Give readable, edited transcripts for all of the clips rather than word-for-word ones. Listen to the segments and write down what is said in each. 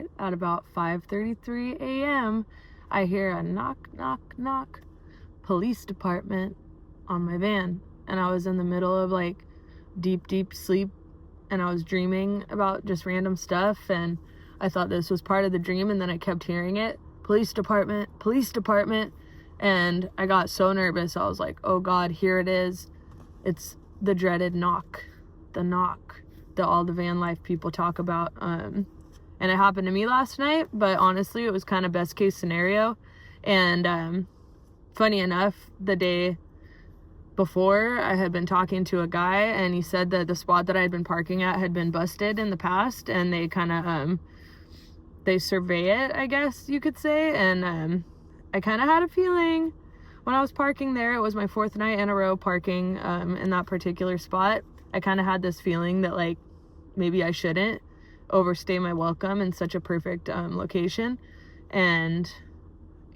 night at about 5:33 a.m., I hear a knock, knock, knock, police department on my van. And I was in the middle of like deep sleep, and I was dreaming about just random stuff, and I thought this was part of the dream, and then I kept hearing it, police department, and I got so nervous. I was like, oh God, here it is. It's the dreaded knock that all the van life people talk about. And it happened to me last night, but honestly, it was kind of best case scenario. And funny enough, the day before, I had been talking to a guy, and he said that the spot that I had been parking at had been busted in the past, and they kind of they survey it, I guess you could say. And I kind of had a feeling when I was parking there, it was my 4th night in a row parking in that particular spot. I kind of had this feeling that like maybe I shouldn't overstay my welcome in such a perfect location. And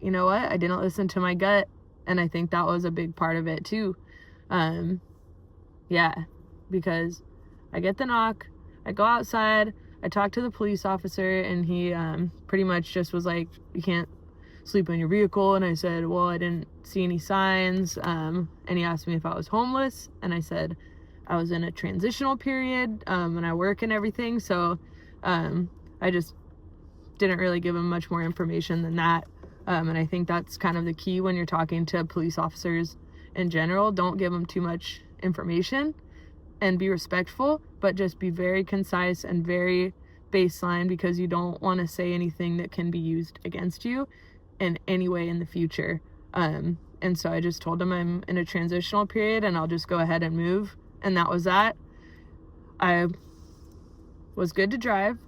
you know what? I didn't listen to my gut, and I think that was a big part of it too. Yeah, because I get the knock, I go outside, I talk to the police officer, and he pretty much just was like, you can't sleep in your vehicle. And I said, well, I didn't see any signs. And he asked me if I was homeless, and I said I was in a transitional period, and I work and everything. So I just didn't really give him much more information than that. And I think that's kind of the key when you're talking to police officers in general. Don't give them too much information, and be respectful, but just be very concise and very baseline, because you don't want to say anything that can be used against you in any way in the future. And so I just told him I'm in a transitional period and I'll just go ahead and move. And that was that. I was good to drive.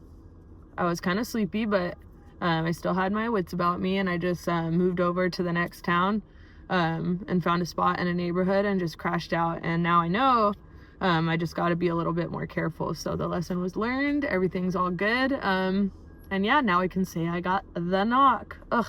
I was kind of sleepy, but I still had my wits about me, and I just moved over to the next town and found a spot in a neighborhood and just crashed out. And now I know I just got to be a little bit more careful. So the lesson was learned. Everything's all good. And yeah, now I can say I got the knock. Ugh.